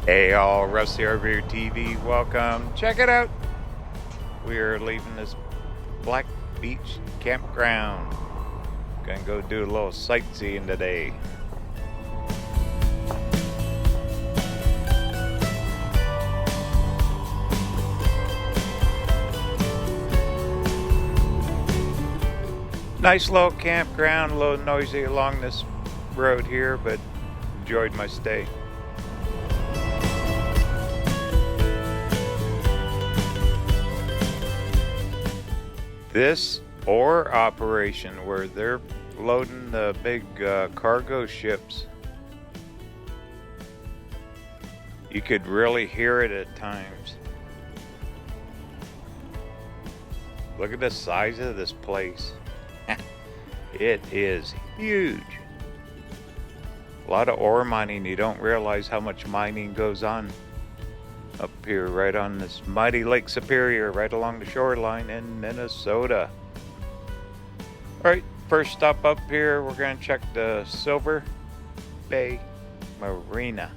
Hey all, Rusty RVerTV, welcome. Check it out. We are leaving this Black Beach campground. Gonna go do a little sightseeing today. Nice little campground, a little noisy along this road here, but enjoyed my stay. This ore operation where they're loading the big cargo ships, you could really hear it at times. Look at the size of this place. It is huge. A lot of ore mining. You don't realize how much mining goes on up here, right on this mighty Lake Superior, right along the shoreline in Minnesota. All right, first stop up here, we're going to check the Silver Bay Marina.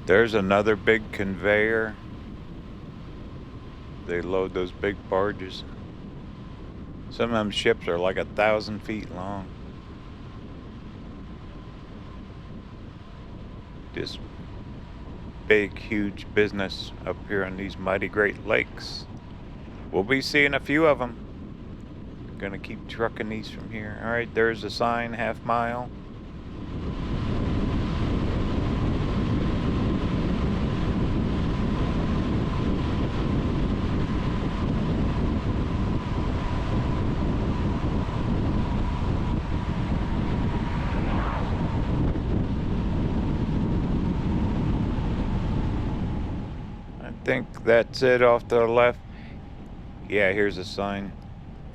There's another big conveyor. They load those big barges. Some of them ships are like 1,000 feet long. Just big, huge business up here on these mighty Great Lakes. We'll be seeing a few of them. Gonna keep trucking these from here. All right, there's a sign, half mile. I think that's it off to the left. Yeah, here's a sign.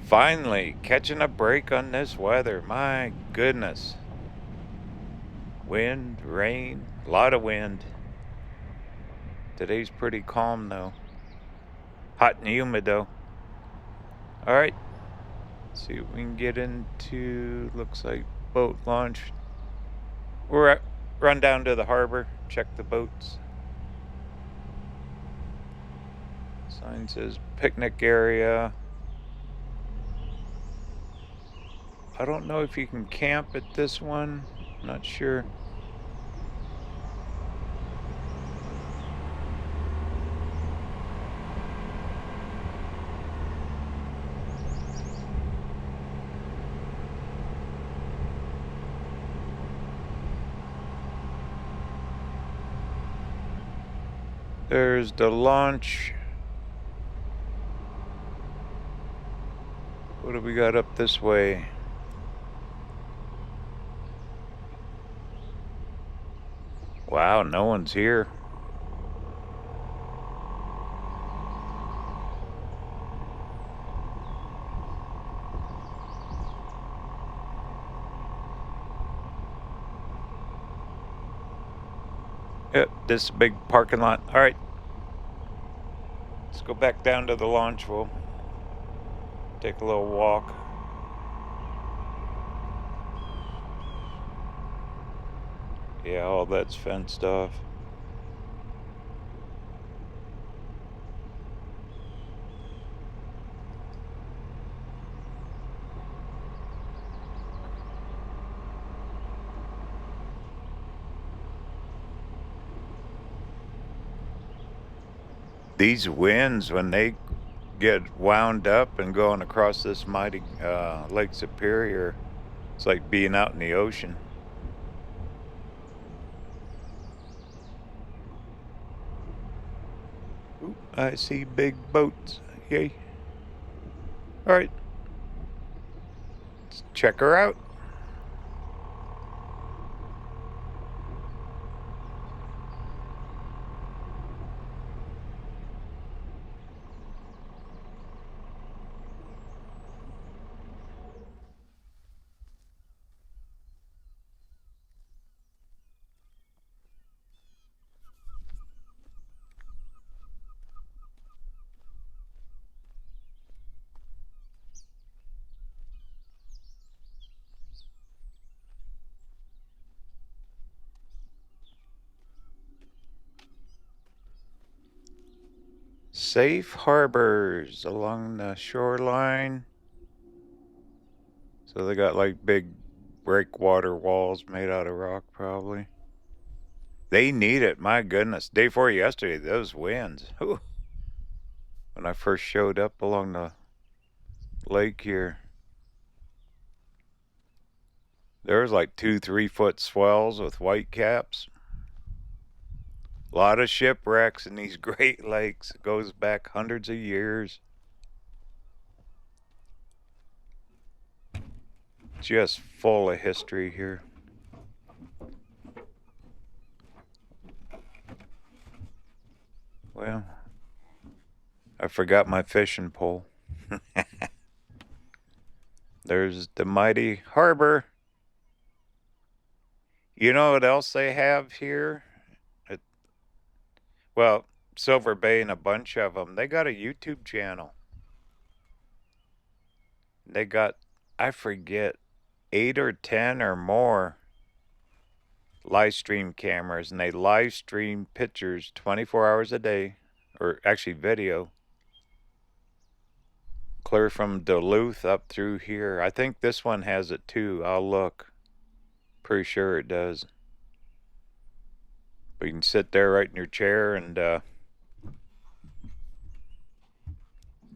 Finally, catching a break on this weather. My goodness. Wind, rain, a lot of wind. Today's pretty calm though. Hot and humid though. All right, let's see what we can get into. Looks like boat launch. Run down to the harbor, check the boats. Sign says picnic area. I don't know if you can camp at this one. Not sure. There's the launch. What do we got up this way? Wow, no one's here. Yep, this big parking lot. All right, let's go back down to the launch. We'll take a little walk. Yeah, all that's fenced off. These winds, when they get wound up and going across this mighty Lake Superior, it's like being out in the ocean. Ooh, I see big boats. Yay. All right. Let's check her out. Safe harbors along the shoreline. So they got like big breakwater walls made out of rock, probably. They need it, my goodness. Day before yesterday, those winds. Whew. When I first showed up along the lake here, there was like 2-3 foot swells with white caps. A lot of shipwrecks in these Great Lakes. It goes back hundreds of years. Just full of history here. Well, I forgot my fishing pole. There's the mighty harbor. You know what else they have here? Well, Silver Bay and a bunch of them. They got a YouTube channel. They got, I forget, 8 or 10 or more live stream cameras, and they live stream pictures 24 hours a day, or actually video, clear from Duluth up through here. I think this one has it too. I'll look. Pretty sure it does. But you can sit there right in your chair and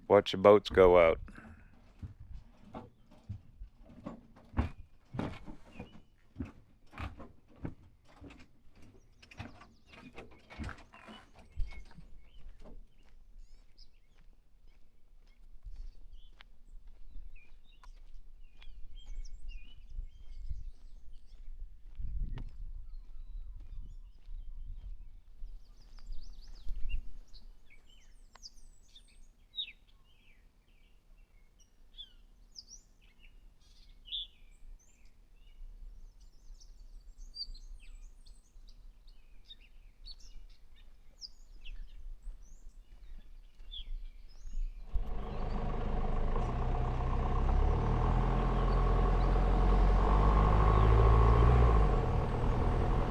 watch the boats go out.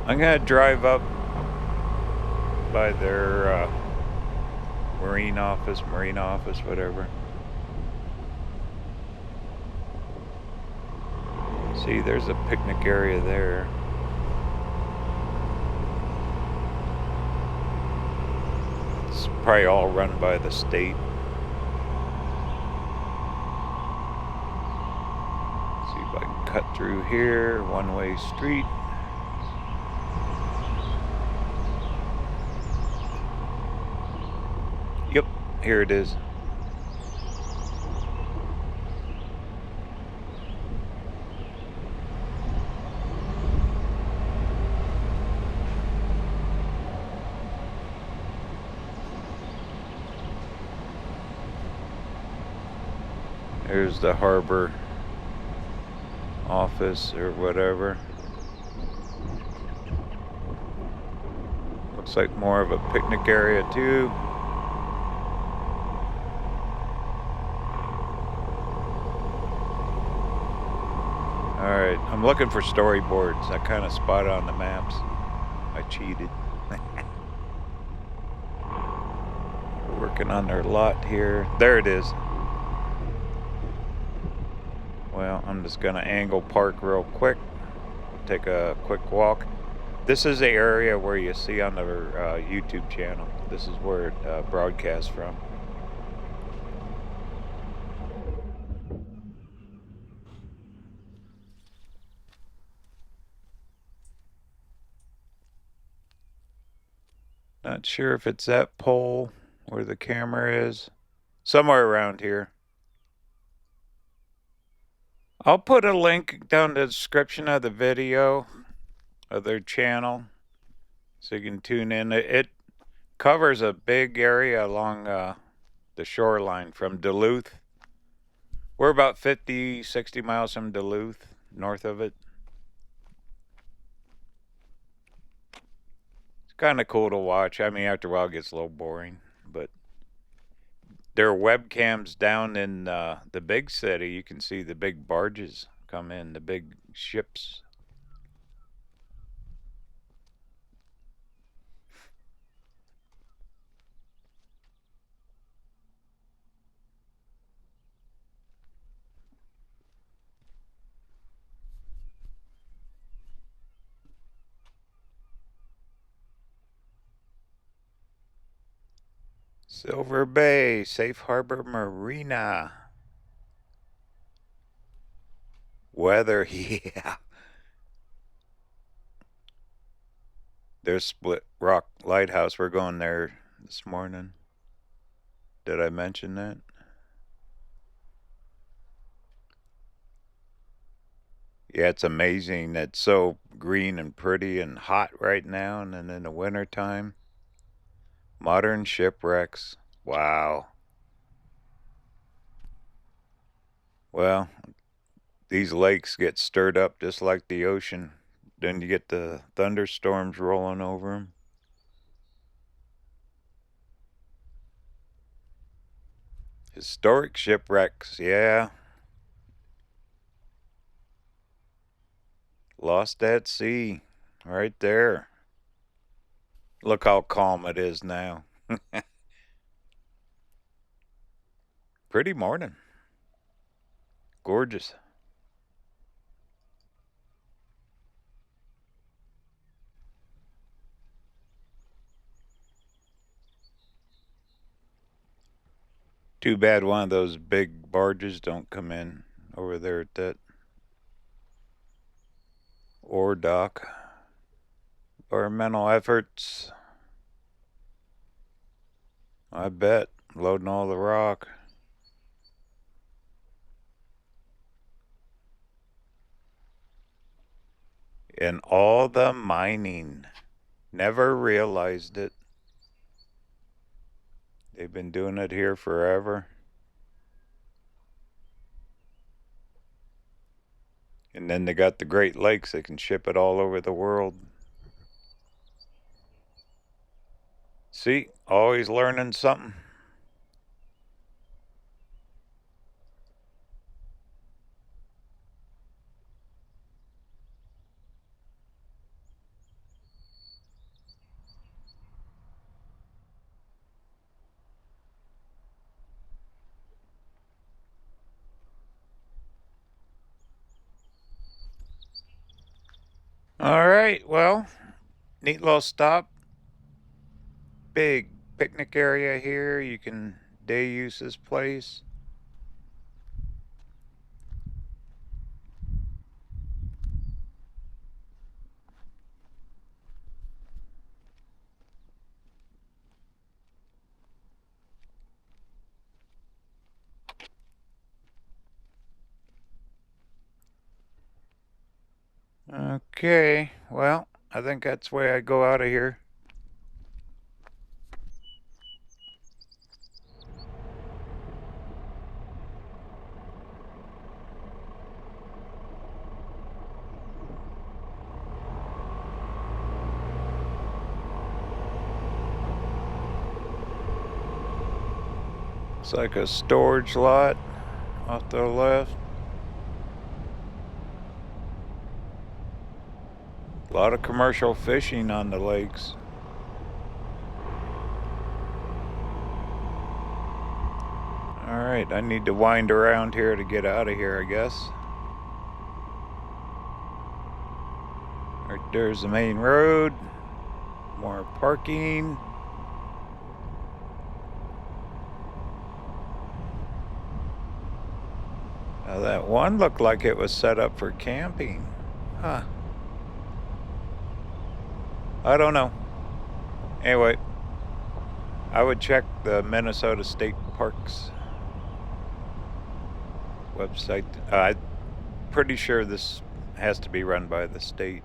I'm gonna drive up by their marine office, whatever. See, there's a picnic area there. It's probably all run by the state. See if I can cut through here, one-way street. Yep, here it is. There's the harbor office or whatever. Looks like more of a picnic area too. Alright, I'm looking for storyboards. I kind of spotted on the maps. I cheated. Working on their lot here. There it is. Well, I'm just gonna angle park real quick. Take a quick walk. This is the area where you see on their YouTube channel. This is where it broadcasts from. Not sure if it's that pole where the camera is. Somewhere around here. I'll put a link down in the description of the video of their channel so you can tune in. It covers a big area along the shoreline from Duluth. We're about 50-60 miles from Duluth, north of it. It's kind of cool to watch. I mean, after a while it gets a little boring, but there are webcams down in the big city. You can see the big barges come in, the big ships. Silver Bay, Safe Harbor Marina. Weather, yeah. There's Split Rock Lighthouse. We're going there this morning. Did I mention that? Yeah, it's amazing. It's so green and pretty and hot right now, and then in the wintertime, modern shipwrecks. Wow. Well, these lakes get stirred up just like the ocean. Then you get the thunderstorms rolling over them. Historic shipwrecks, yeah. Lost at sea, right there. Look how calm it is now. Pretty morning. Gorgeous. Too bad one of those big barges don't come in over there at that ore dock. Environmental efforts. I bet. Loading all the rock. And all the mining. Never realized it. They've been doing it here forever. And then they got the Great Lakes. They can ship it all over the world. See, always learning something. All right, well, neat little stop. Big picnic area here. You can day use this place. Okay, well, I think that's the way I go out of here. It's like a storage lot off to the left. A lot of commercial fishing on the lakes. Alright, I need to wind around here to get out of here, I guess. Right there's the main road. More parking. Now that one looked like it was set up for camping. Huh. I don't know. Anyway, I would check the Minnesota State Parks website. I'm pretty sure this has to be run by the state.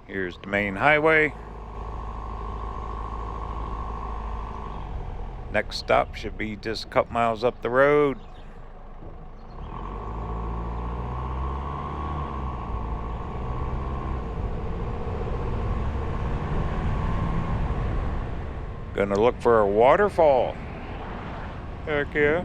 Here's the main highway. Next stop should be just a couple miles up the road. Gonna look for a waterfall. Heck yeah.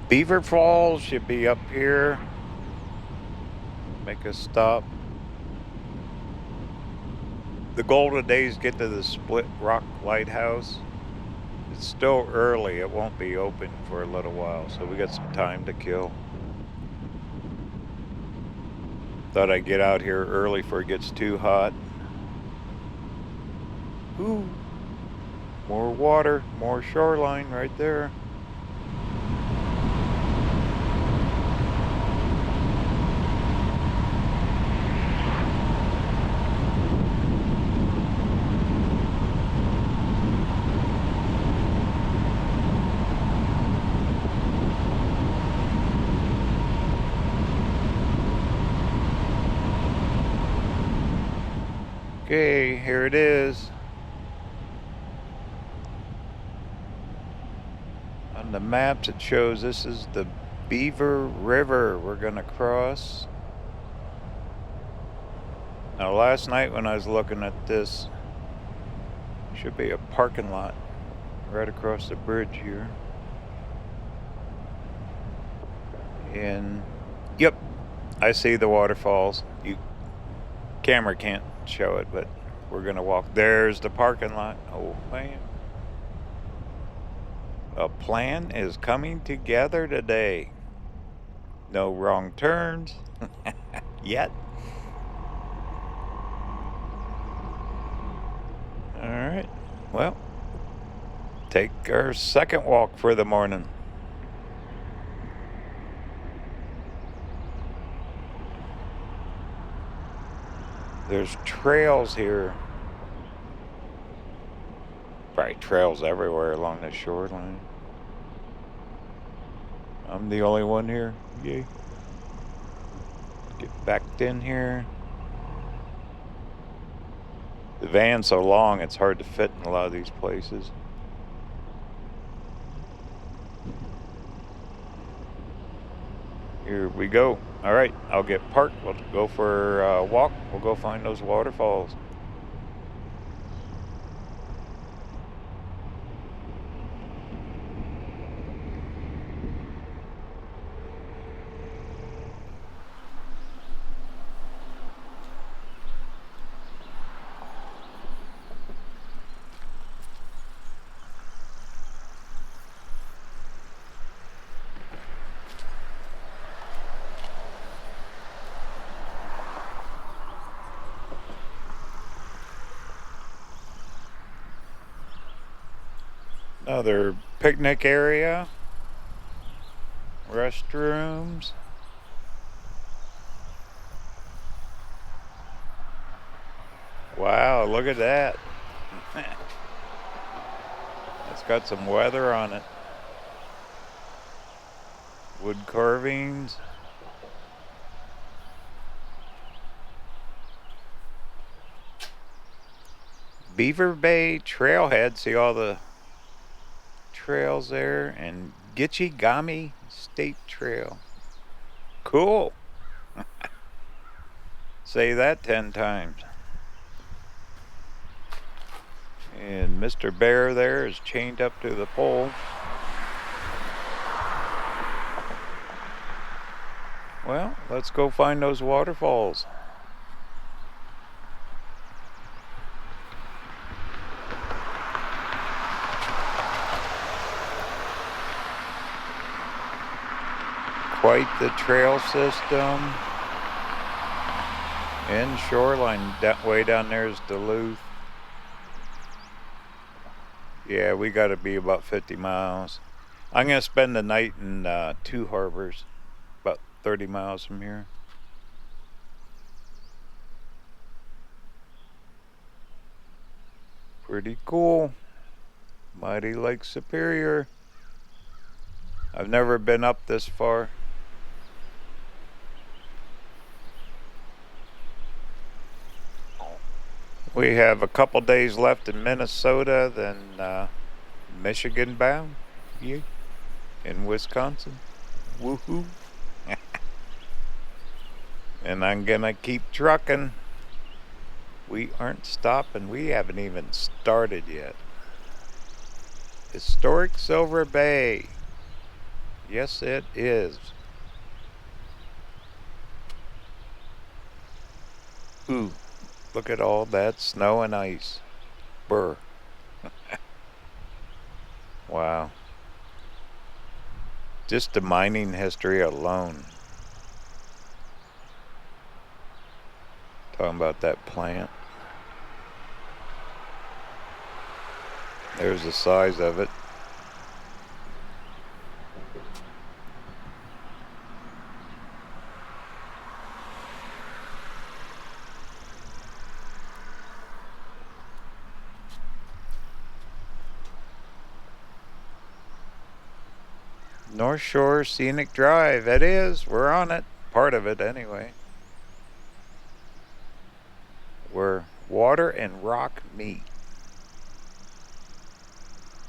Beaver Falls should be up here. Make a stop. The goal today is get to the Split Rock Lighthouse. It's still early. It won't be open for a little while, so we got some time to kill. Thought I'd get out here early before it gets too hot. Ooh, more water, more shoreline right there. Okay, here it is. On the maps it shows this is the Beaver River we're gonna cross. Now last night when I was looking at this, should be a parking lot right across the bridge here. And yep, I see the waterfalls. Camera can't show it, but we're gonna walk. There's the parking lot. Oh man. A plan is coming together today. No wrong turns yet. All right, well, take our second walk for the morning. There's trails here. Probably trails everywhere along the shoreline. I'm the only one here. Yay. Get backed in here. The van's so long, it's hard to fit in a lot of these places. Here we go. All right, I'll get parked. We'll go for a walk. We'll go find those waterfalls. Another picnic area, restrooms. Wow, look at that. It's got some weather on it. Wood carvings. Beaver Bay trailhead. See all the trails there, and Gitchigami State Trail. Cool. Say that 10 times. And Mr. Bear there is chained up to the pole. Well, let's go find those waterfalls. Quite the trail system. And shoreline, way down there is Duluth. Yeah, we got to be about 50 miles. I'm going to spend the night in Two Harbors, about 30 miles from here. Pretty cool. Mighty Lake Superior. I've never been up this far. We have a couple days left in Minnesota, then Michigan bound, yeah, in Wisconsin. Woohoo! And I'm gonna keep trucking. We aren't stopping. We haven't even started yet. Historic Silver Bay. Yes, it is. Ooh. Look at all that snow and ice. Brr. Wow. Just the mining history alone. Talking about that plant. There's the size of it. North Shore Scenic Drive. It is. We're on it. Part of it, anyway. Where water and rock meet.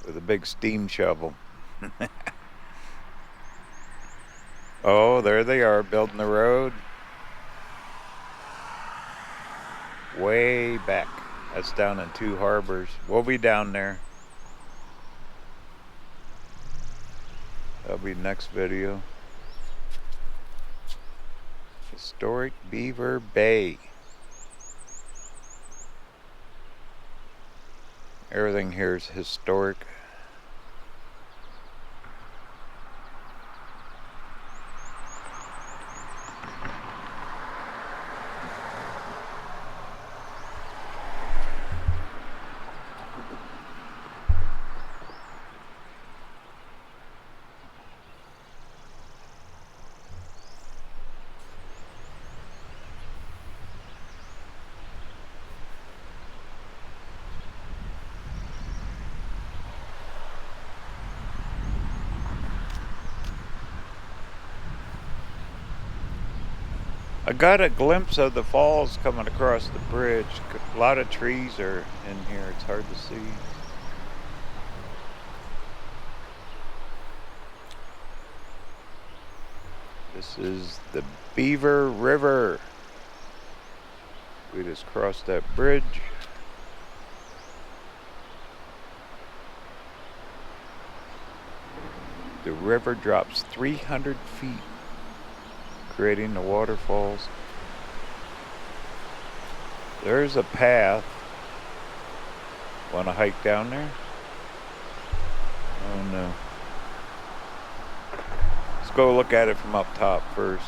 With a big steam shovel. Oh, there they are, building the road. Way back. That's down in Two Harbors. We'll be down there. That'll be next video. Historic Beaver Bay. Everything here is historic. I got a glimpse of the falls coming across the bridge. A lot of trees are in here. It's hard to see. This is the Beaver River. We just crossed that bridge. The river drops 300 feet. Creating the waterfalls. There's a path. Want to hike down there? Oh no. Let's go look at it from up top first.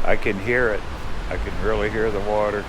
I can hear it. I can really hear the water.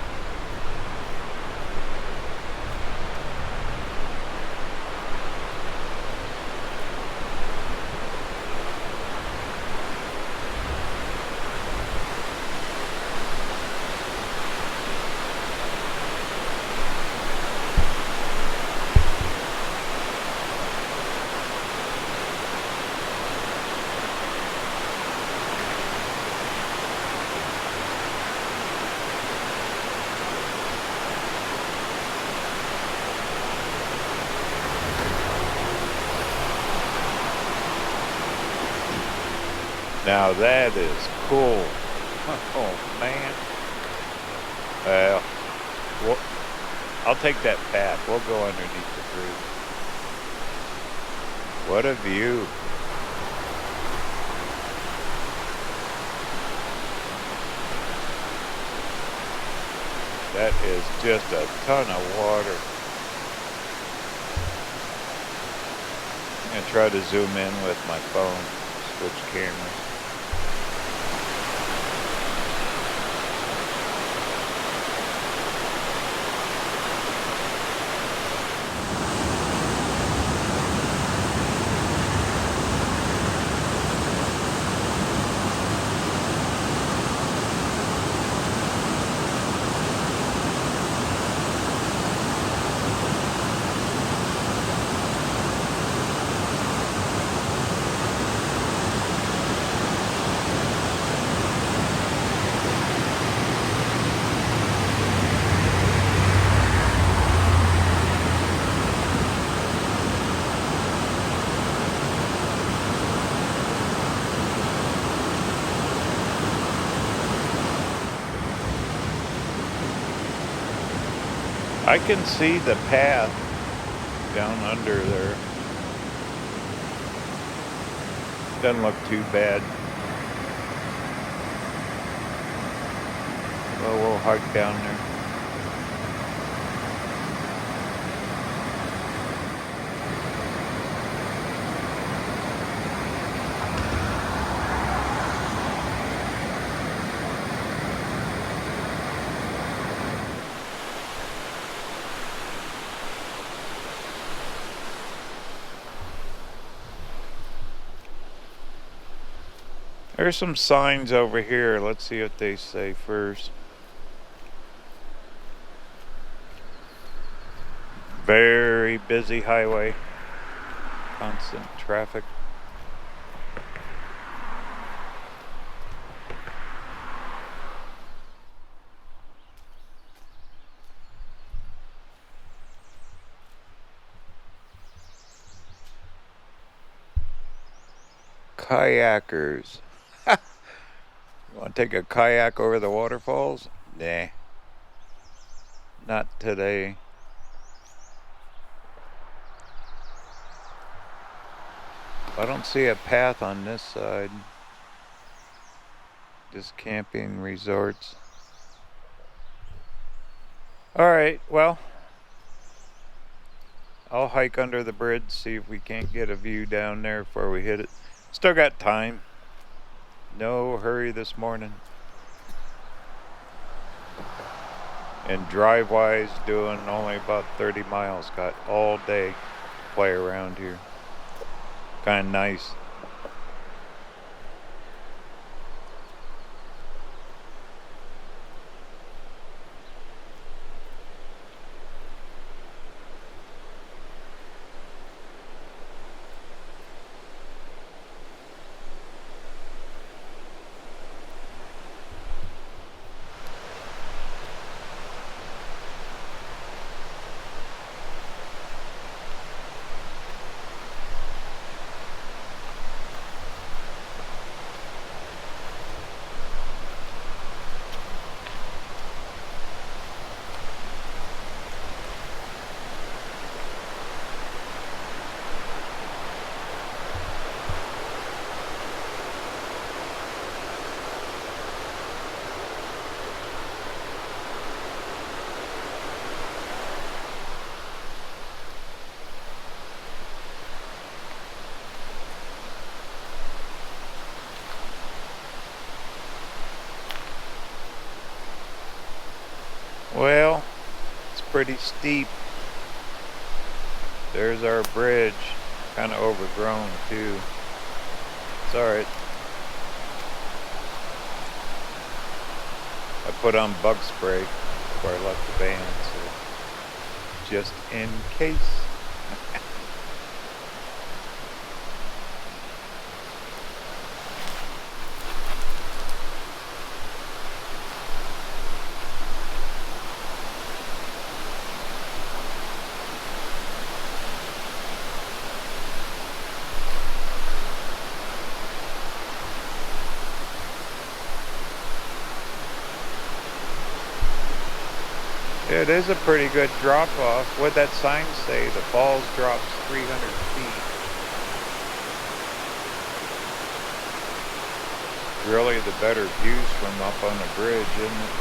Now that is cool. Oh man. Well, I'll take that path. We'll go underneath the bridge. What a view. That is just a ton of water. I'm going to try to zoom in with my phone. Switch cameras. I can see the path down under there. Doesn't look too bad. Well, we'll hike down there. There's some signs over here. Let's see what they say first. Very busy highway. Constant traffic. Kayakers. You want to take a kayak over the waterfalls? Nah. Not today. I don't see a path on this side. Just camping resorts. Alright, well, I'll hike under the bridge, see if we can't get a view down there before we hit it. Still got time. No hurry this morning. And drive-wise, doing only about 30 miles. Got all day to play around here. Kind of nice. Well, it's pretty steep. There's our bridge. Kind of overgrown too. It's alright. I put on bug spray before I left the van, so just in case. It is a pretty good drop off. What'd that sign say? The falls drops 300 feet. Really the better views from up on the bridge, isn't it?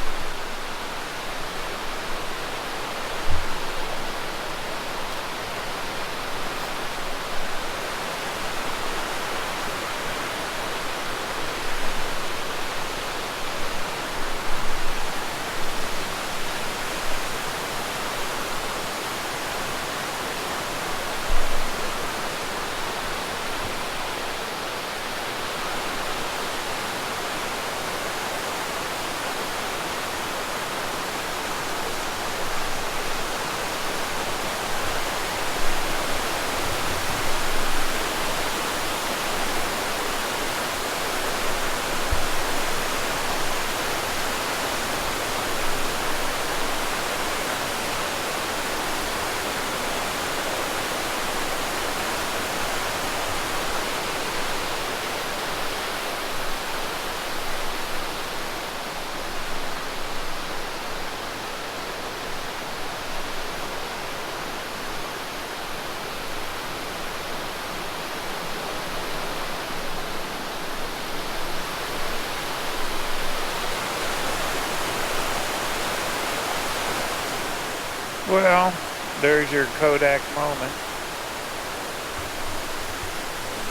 Well, there's your Kodak moment.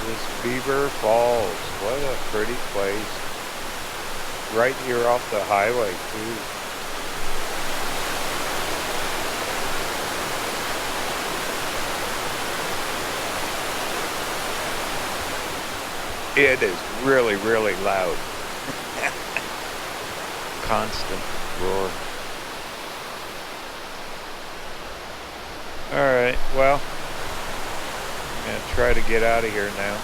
This Beaver Falls. What a pretty place. Right here off the highway, too. It is really, really loud. Constant roar. Alright, well, I'm going to try to get out of here now.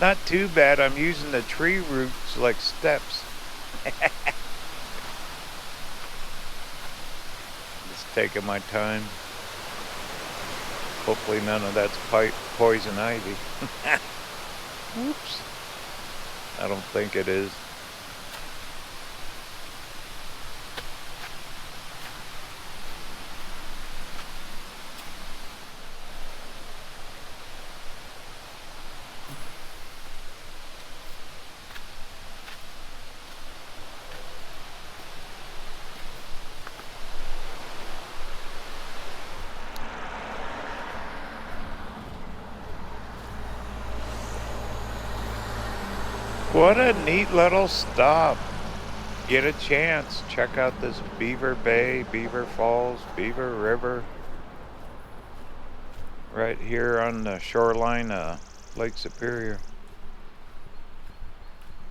Not too bad. I'm using the tree roots like steps. Just taking my time. Hopefully none of that's poison ivy. Oops. I don't think it is. What a neat little stop. Get a chance, check out this Beaver Bay, Beaver Falls, Beaver River. Right here on the shoreline of Lake Superior.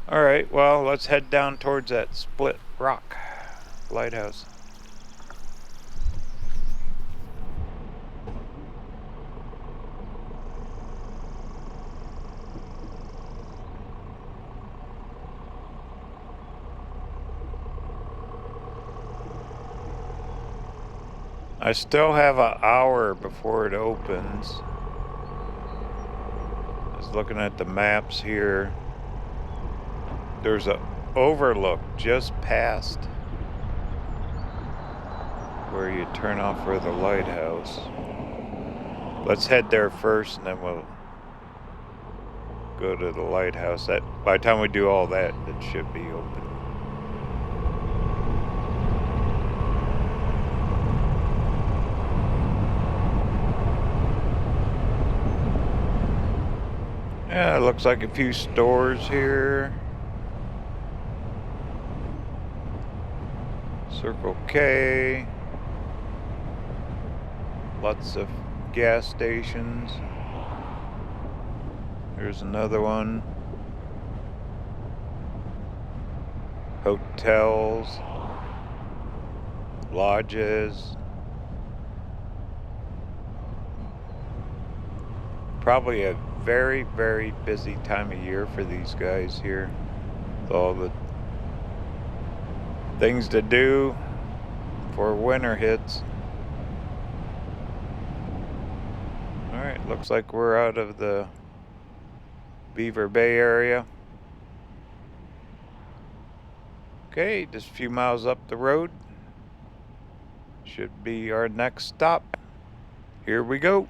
Alright, well, let's head down towards that Split Rock Lighthouse. I still have an hour before it opens. Just looking at the maps here. There's an overlook just past where you turn off for the lighthouse. Let's head there first and then we'll go to the lighthouse. That by the time we do all that, it should be open. Yeah, it looks like a few stores here. Circle K. Lots of gas stations. There's another one. Hotels. Lodges. Probably a very, very busy time of year for these guys here. With all the things to do before winter hits. Alright, looks like we're out of the Beaver Bay area. Okay, just a few miles up the road should be our next stop. Here we go.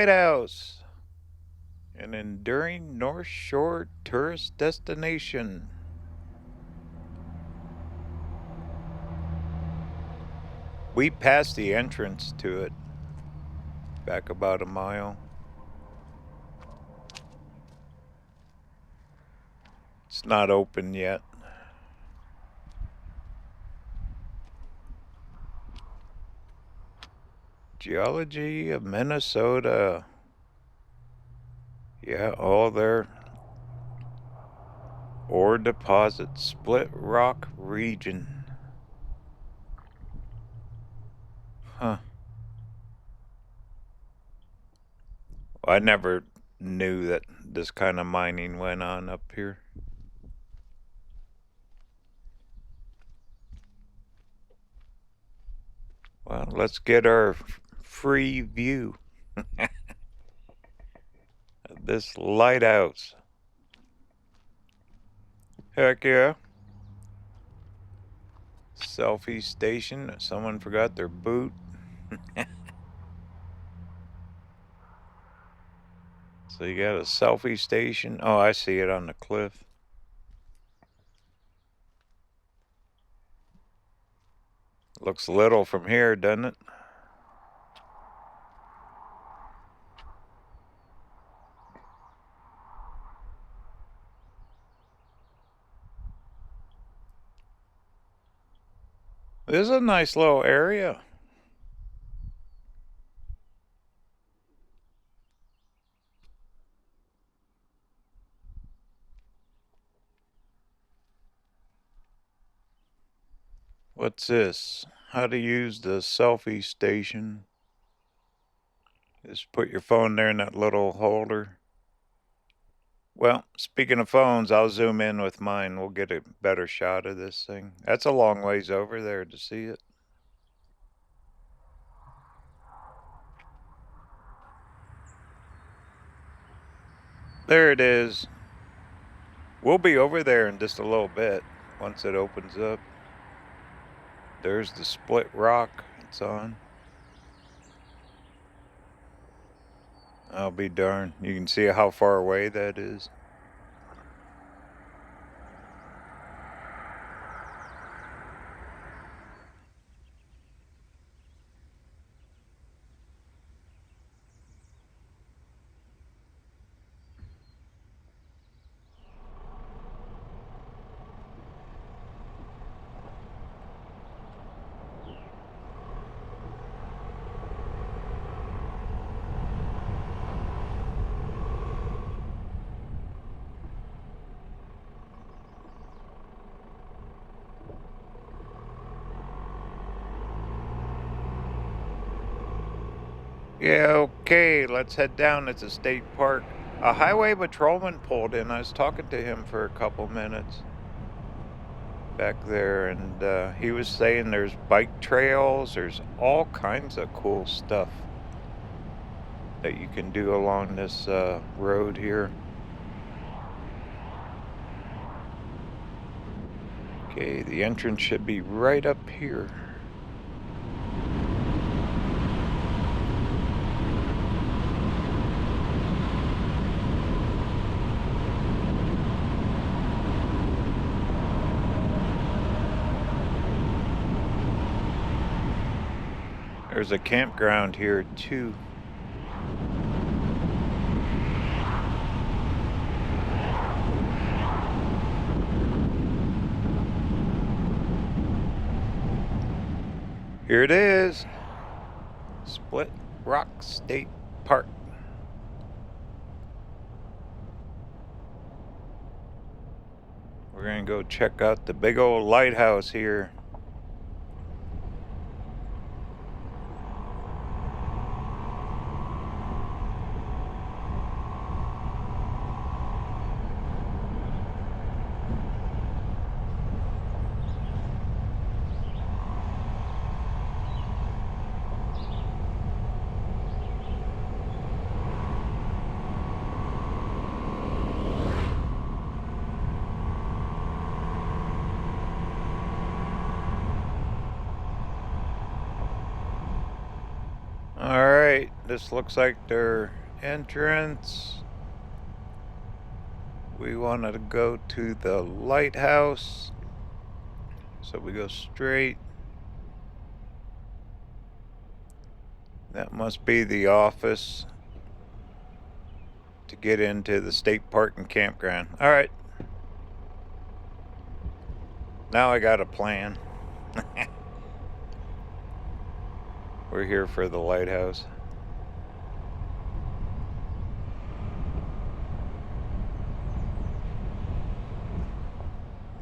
Lighthouse, an enduring North Shore tourist destination. We passed the entrance to it, back about a mile. It's not open yet. Geology of Minnesota. Yeah, all their ore deposit, Split Rock region. Huh. I never knew that this kind of mining went on up here. Well, let's get our free view of this lighthouse. Heck yeah. Selfie station. Someone forgot their boot. So you got a selfie station. Oh, I see it on the cliff. Looks little from here, doesn't it? This is a nice little area. What's this? How to use the selfie station. Just put your phone there in that little holder. Well, speaking of phones, I'll zoom in with mine. We'll get a better shot of this thing. That's a long ways over there to see it. There it is. We'll be over there in just a little bit once it opens up. There's the split rock it's on. I'll be darned. You can see how far away that is. Yeah, okay, let's head down. It's a state park. A highway patrolman pulled in. I was talking to him for a couple minutes back there, and he was saying there's bike trails, there's all kinds of cool stuff that you can do along this road here. Okay, the entrance should be right up here. There's a campground here too. Here it is. Split Rock State Park. We're gonna go check out the big old lighthouse here. Alright, this looks like they're entrance. We wanted to go to the lighthouse, so we go straight. That must be the office to get into the state park and campground. All right. Now I got a plan. We're here for the lighthouse.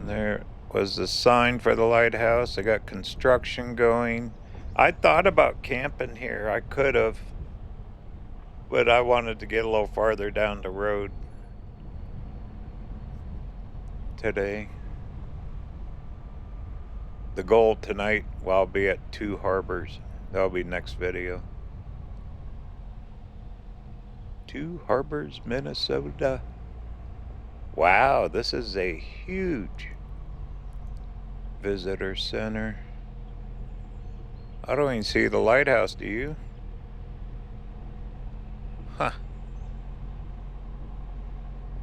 There was the sign for the lighthouse. I got construction going. I thought about camping here. I could have, but I wanted to get a little farther down the road today. The goal tonight, well, I'll be at 2 harbors. That'll be next video. 2 harbors, Minnesota. Wow, this is a huge visitor center. I don't even see the lighthouse, do you? Huh.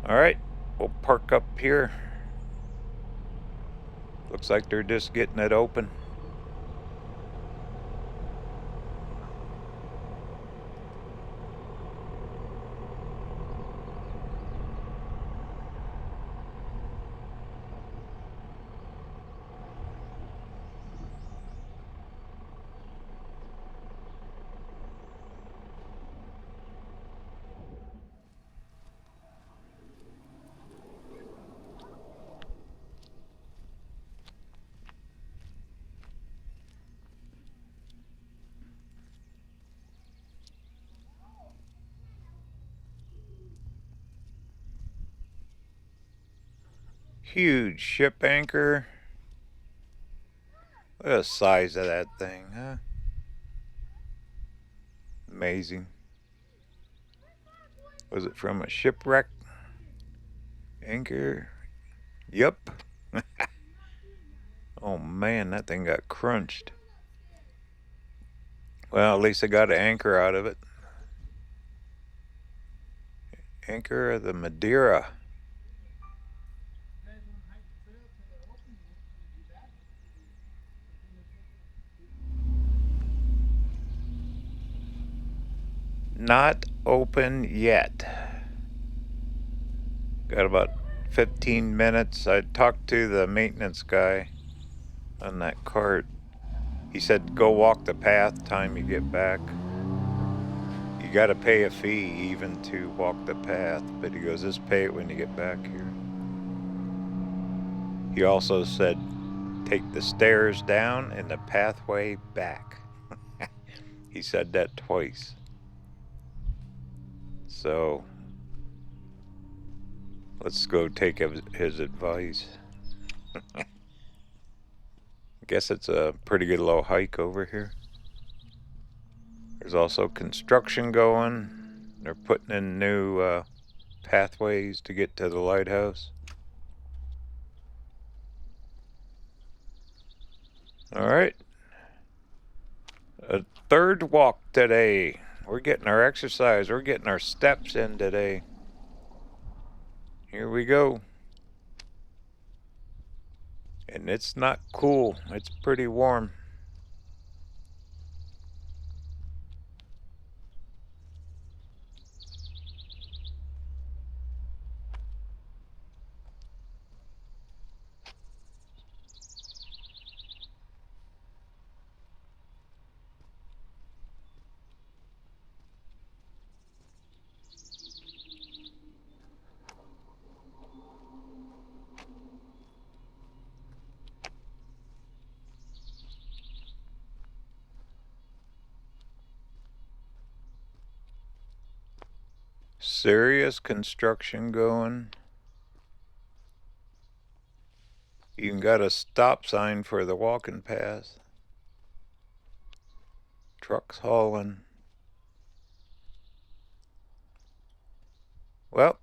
Alright, we'll park up here. Looks like they're just getting it open. Huge ship anchor. Look at the size of that thing, huh? Amazing. Was it from a shipwreck? Anchor? Yep. Oh man, that thing got crunched. Well, at least I got an anchor out of it. Anchor of the Madeira. Not open yet. Got about 15 minutes. I talked to the maintenance guy on that cart. He said go walk the path time you get back. You gotta pay a fee even to walk the path, but he goes, just pay it when you get back here. He also said take the stairs down and the pathway back. He said that twice. So let's go take his advice. I guess it's a pretty good low hike over here. There's also construction going. They're putting in new pathways to get to the lighthouse. All right. A third walk today. We're getting our exercise. We're getting our steps in today. Here we go. And it's not cool. It's pretty warm. Serious construction going. Even got a stop sign for the walking path. Trucks hauling. Well,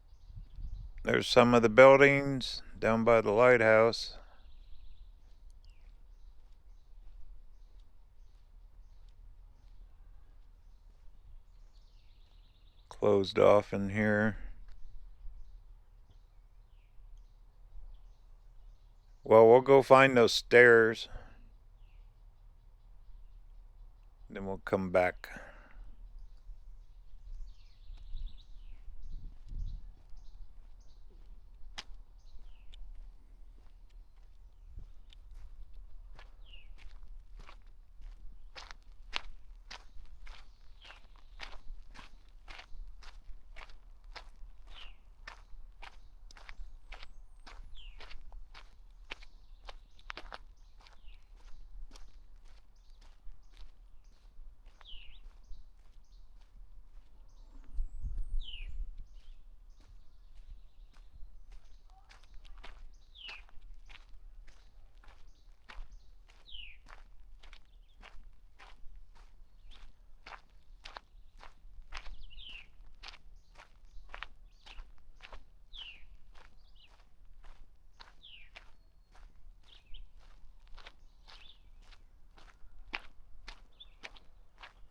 there's some of the buildings down by the lighthouse. closed off in here. Well, we'll go find those stairs. Then we'll come back.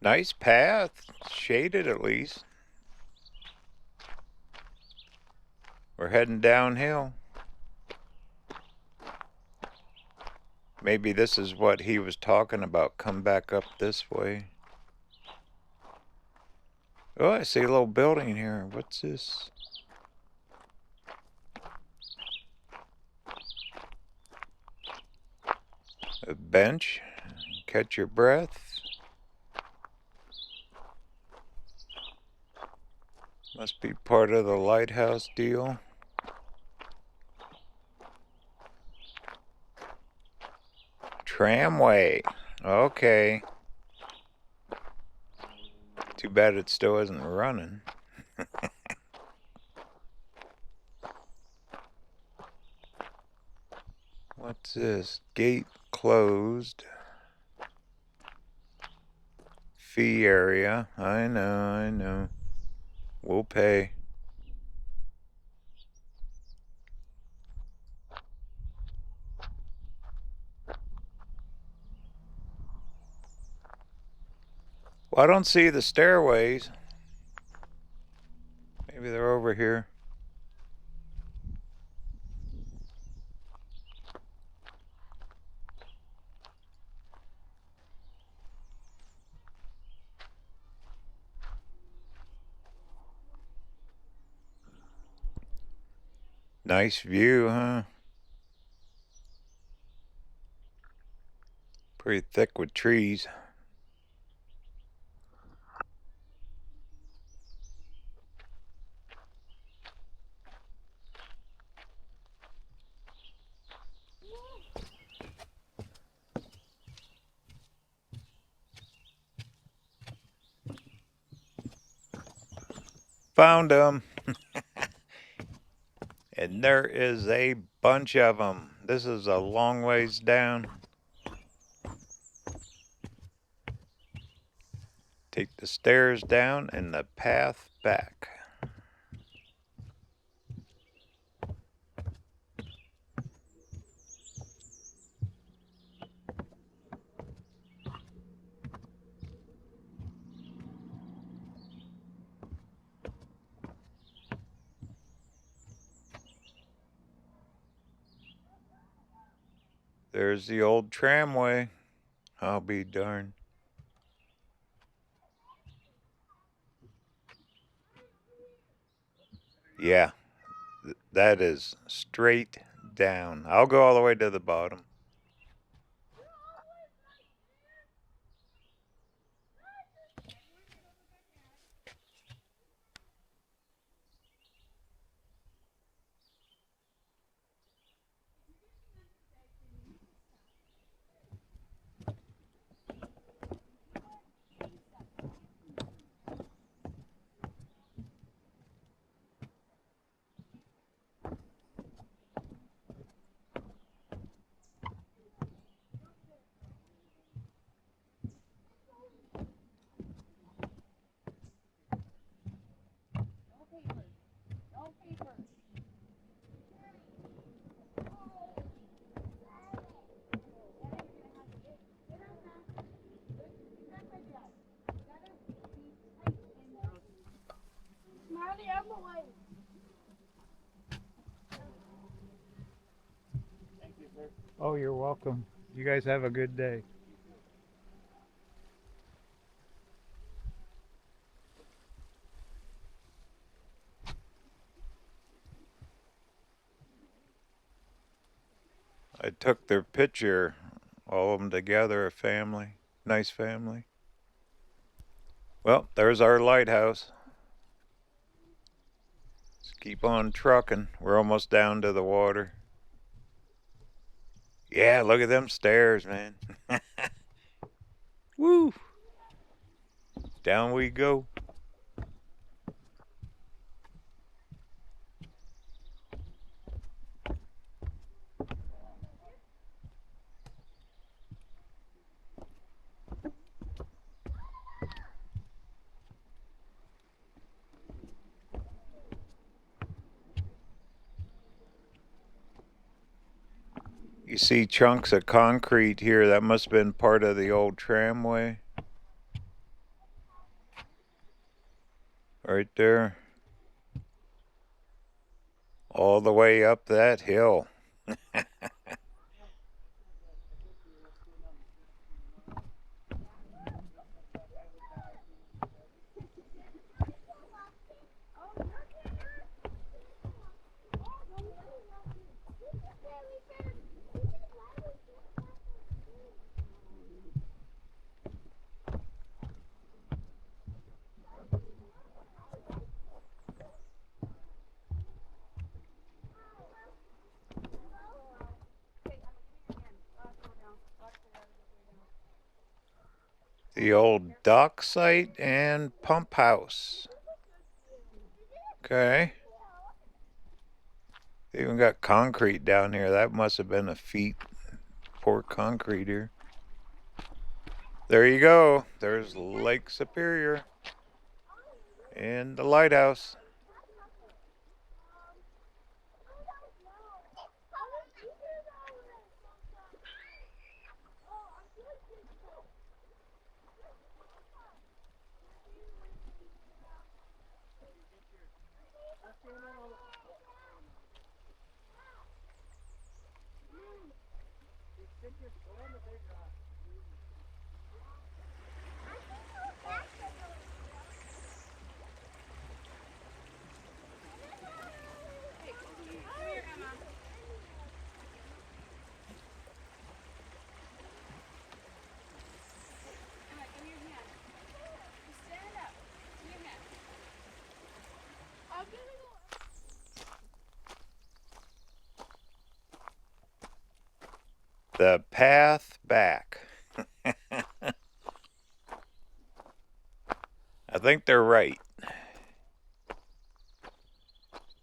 Nice path, shaded at least. We're heading downhill. Maybe this is what he was talking about. Come back up this way. Oh, I see a little building here. What's this? A bench. Catch your breath. Must be part of the lighthouse deal. Tramway. Okay. Too bad it still isn't running. What's this? Gate closed. Fee area. I know. We'll pay. Well, I don't see the stairways. Maybe they're over here. Nice view, huh? Pretty thick with trees. Found them. And there is a bunch of them. This is a long ways down. Take the stairs down and the path back. There's the old tramway. I'll be darned. Yeah, that is straight down. I'll go all the way to the bottom. Oh, you're welcome. You guys have a good day. I took their picture, all of them together, a family, nice family. Well, there's our lighthouse. Let's keep on trucking. We're almost down to the water. Yeah, look at them stairs, man. Woo! Down we go. You see chunks of concrete here. That must have been part of the old tramway. Right there. All the way up that hill. The old dock site and pump house. Okay. They even got concrete down here. That must have been a feat. Pour concrete here. There you go. There's Lake Superior and the lighthouse. The path back. I think they're right.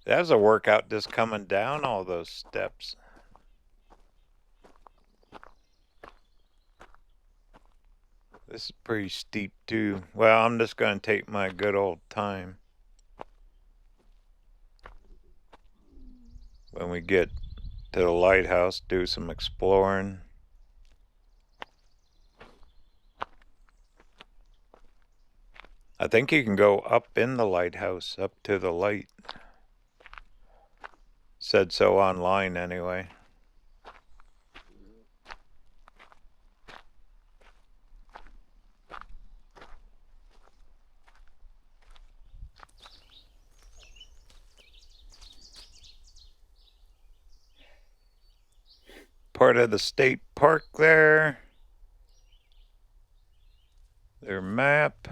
That was a workout just coming down all those steps. This is pretty steep too. Well, I'm just going to take my good old time. When we get to the lighthouse, do some exploring. I think you can go up in the lighthouse, up to the light. Said so online anyway. Part of the state park there. Their map.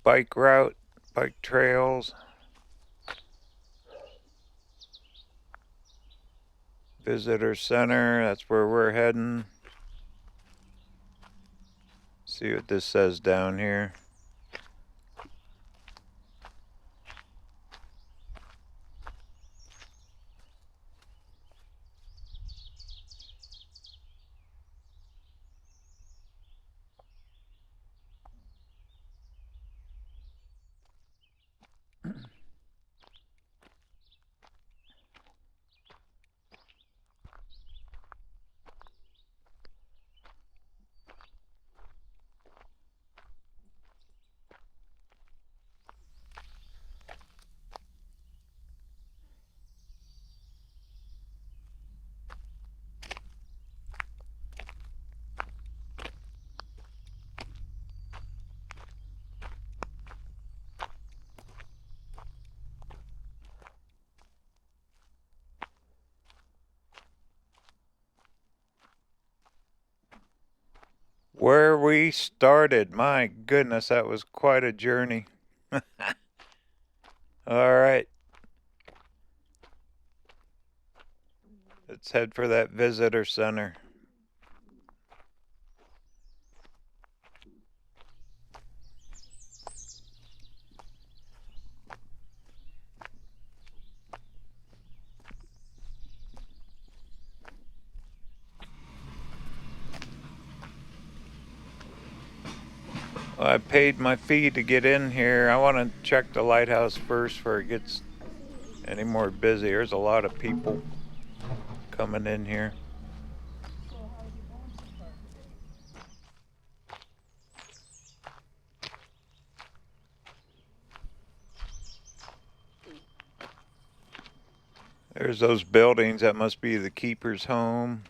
Bike route, bike trails. Visitor center, that's where we're heading. See what this says down here. where we started. My goodness, that was quite a journey. All right. Let's head for that visitor center. Well, I paid my fee to get in here. I want to check the lighthouse first before it gets any more busy. There's a lot of people coming in here. There's those buildings. That must be the keeper's home.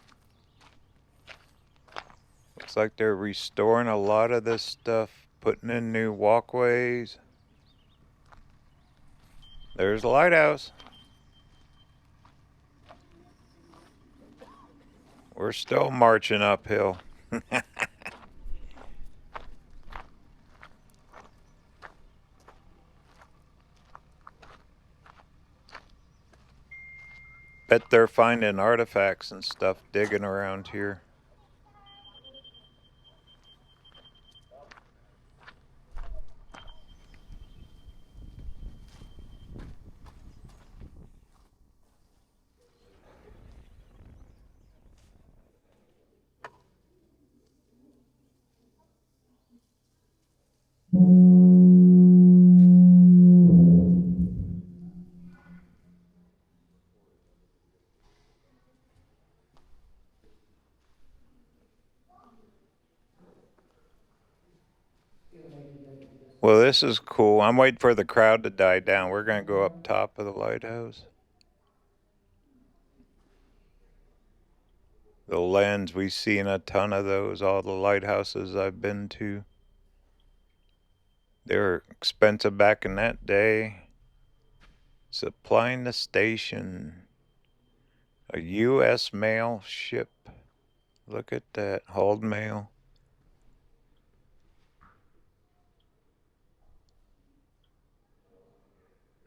Looks like they're restoring a lot of this stuff, putting in new walkways. There's the lighthouse. We're still marching uphill. Bet they're finding artifacts and stuff digging around here. Well, this is cool. I'm waiting for the crowd to die down. We're going to go up top of the lighthouse. The lens, we've seen a ton of those, all the lighthouses I've been to. They were expensive back in that day. Supplying the station. A U.S. mail ship. Look at that, hauled mail.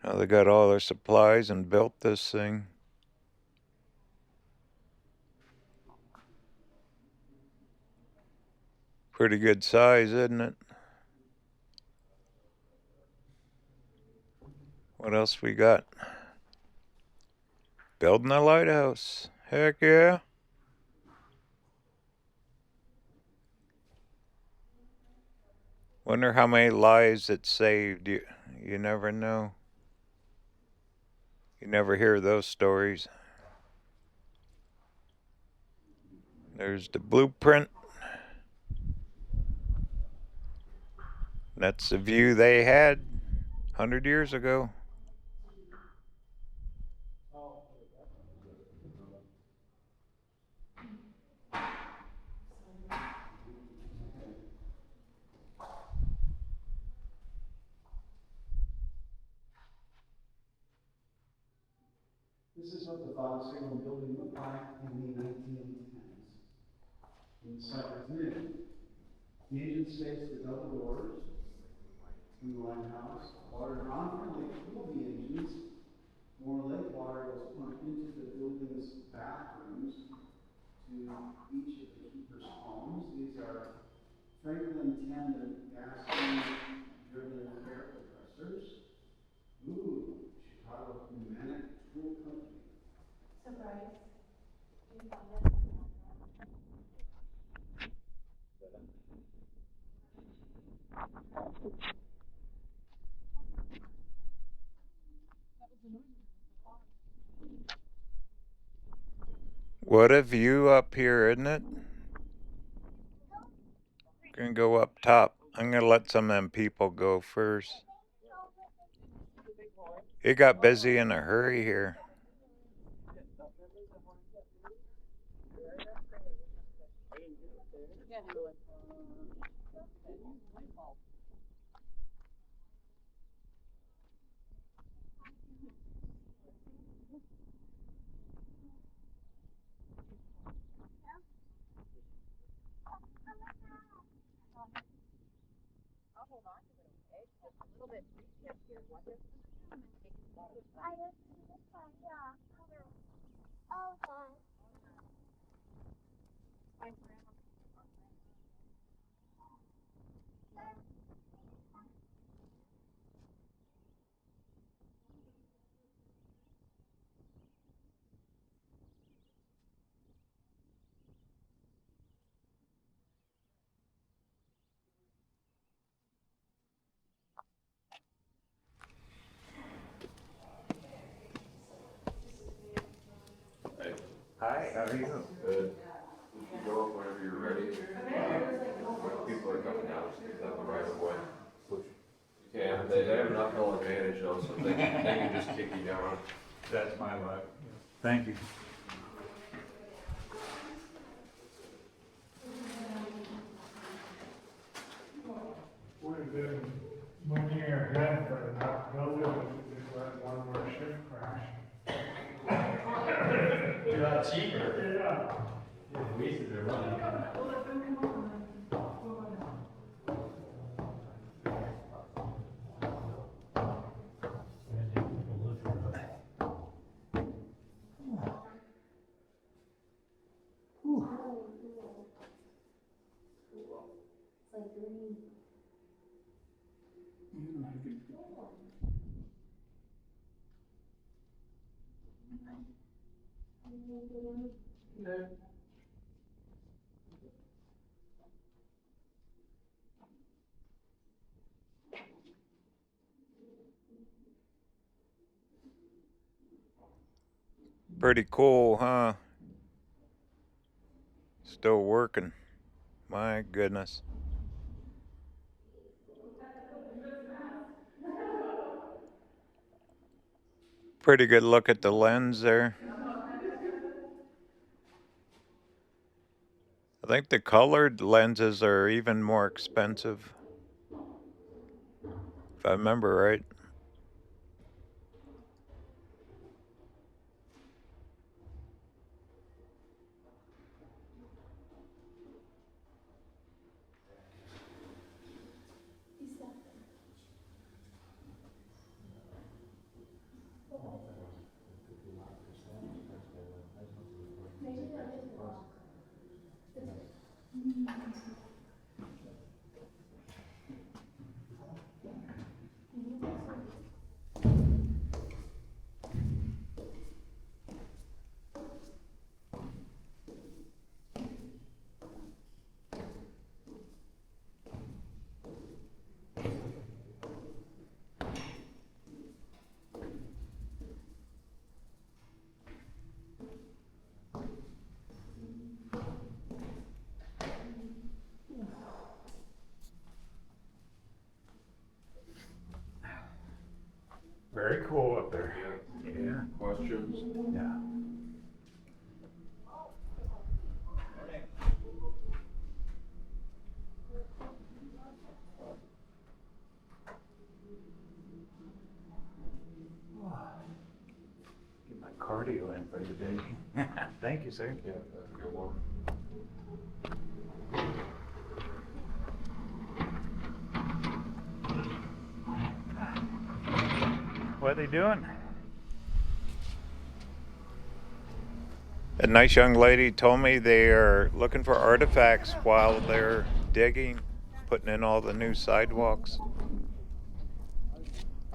Now they got all their supplies and built this thing. Pretty good size, isn't it? What else we got? Building a lighthouse. Heck yeah. Wonder how many lives it saved. You never know. You never hear those stories. There's the blueprint. That's the view they had 100 years ago. This is what the fog signal building looked like in the 1910s. Inside is new. The engine space with double doors in the lighthouse. Water drawn from lake cooled the engines. More lake water was pumped into the building's bathrooms to each of the keeper's homes. These are Franklin tandem gas-driven air compressors. Ooh, Chicago Pneumatic Tool Company. Surprise. What a view up here, isn't it? Gonna go up top. I'm gonna let some of them people go first. It got busy in a hurry here. Hi, how are you? Good. You can go up whenever you're ready. People are coming down, so you have the right of way. You can, they have an uphill advantage though, so they can just kick you down. That's my luck. Thank you. Would have been one year ahead, but not building, just let one more ship crash. You're not cheaper. Yeah. Yeah, wasted their money. Pretty cool, huh? Still working. My goodness. Pretty good look at the lens there. I think the colored lenses are even more expensive, if I remember right. Very cool up there. Yeah. Questions? Yeah. Get my cardio in for the day. Thank you, sir. Yeah, that's a good one. What are they doing? A nice young lady told me they are looking for artifacts while they're digging, putting in all the new sidewalks.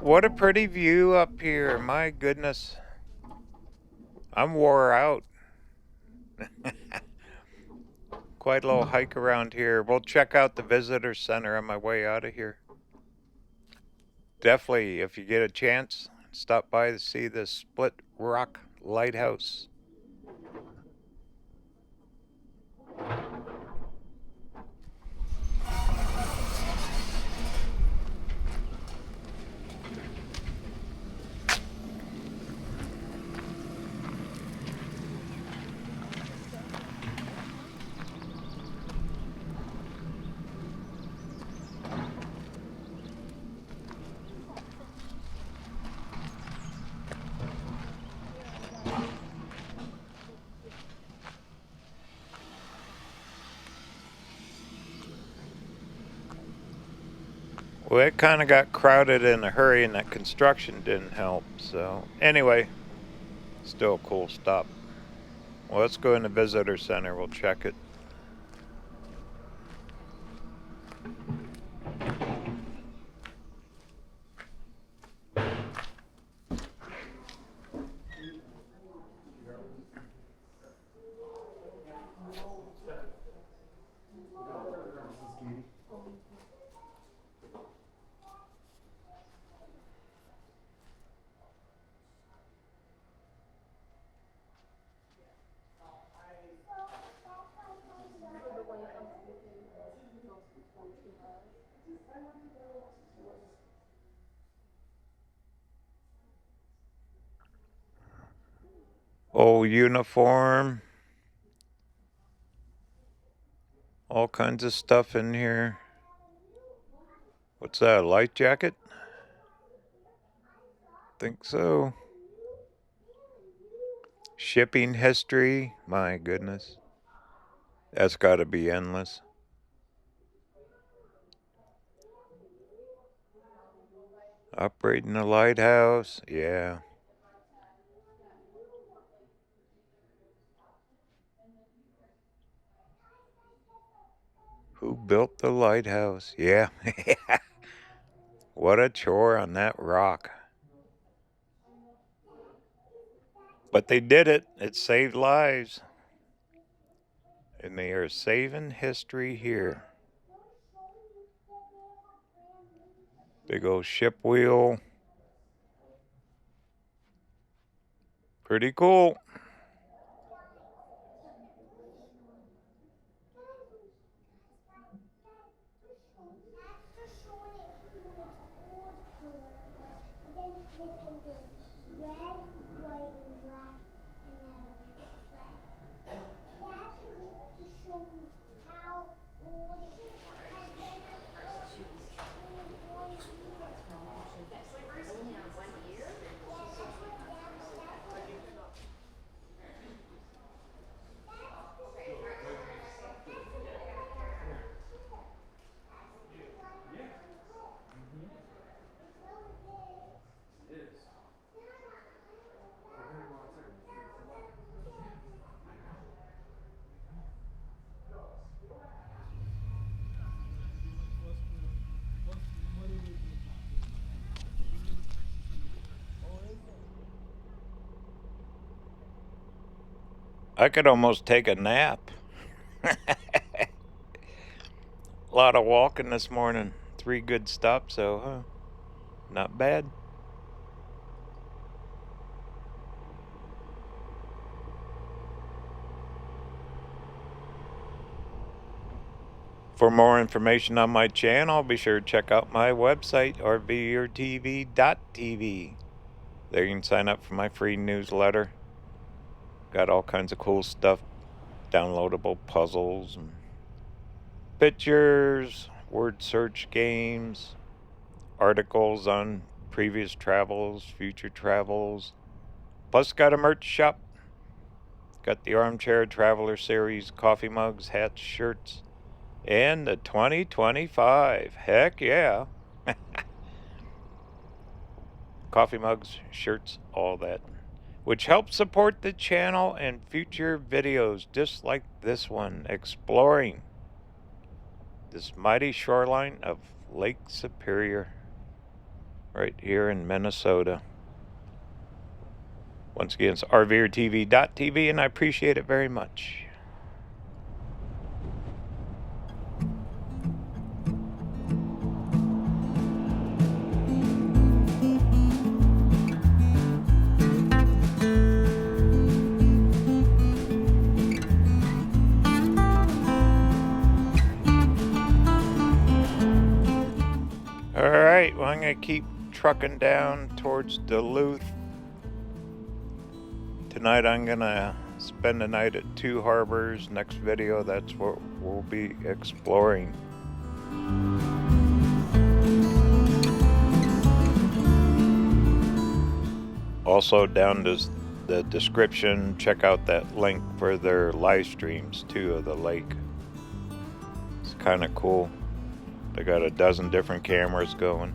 What a pretty view up here, my goodness. I'm wore out. Quite a little hike around here. We'll check out the visitor center on my way out of here. Definitely, if you get a chance, stop by to see the Split Rock Lighthouse. Well, it kind of got crowded in a hurry and that construction didn't help. So anyway, still a cool stop. Well, let's go in the visitor center. We'll check it. Old uniform. All kinds of stuff in here. What's that, a life jacket? Think so. Shipping history. My goodness. That's got to be endless. Operating the lighthouse. Yeah. Who built the lighthouse? Yeah. What a chore on that rock. But they did it. It saved lives. And they are saving history here. Big old ship wheel. Pretty cool. I could almost take a nap. A lot of walking this morning. 3 good stops, so not bad. For more information on my channel, be sure to check out my website, RVerTV.tv. There you can sign up for my free newsletter. Got all kinds of cool stuff, downloadable puzzles, and pictures, word search games, articles on previous travels, future travels. Plus got a merch shop. Got the Armchair Traveler Series coffee mugs, hats, shirts, and the 2025. Heck yeah. Coffee mugs, shirts, all that. Which helps support the channel and future videos just like this one, exploring this mighty shoreline of Lake Superior right here in Minnesota. Once again, it's RVerTV.tv, and I appreciate it very much. Alright, well, I'm going to keep trucking down towards Duluth. Tonight I'm going to spend the night at 2 harbors. Next video, that's what we'll be exploring. Also, down to the description, check out that link for their live streams too of the lake. It's kind of cool. They got a dozen different cameras going.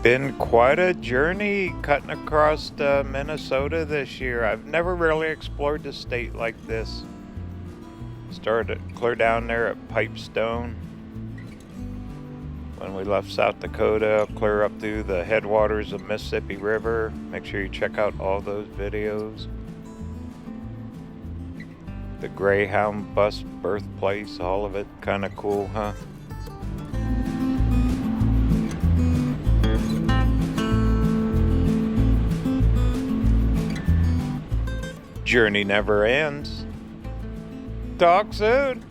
Been quite a journey cutting across Minnesota this year. I've never really explored the state like this. Started clear down there at Pipestone. When we left South Dakota, clear up through the headwaters of Mississippi River. Make sure you check out all those videos. The Greyhound bus birthplace, all of it, kind of cool, huh? Journey never ends. Talk soon.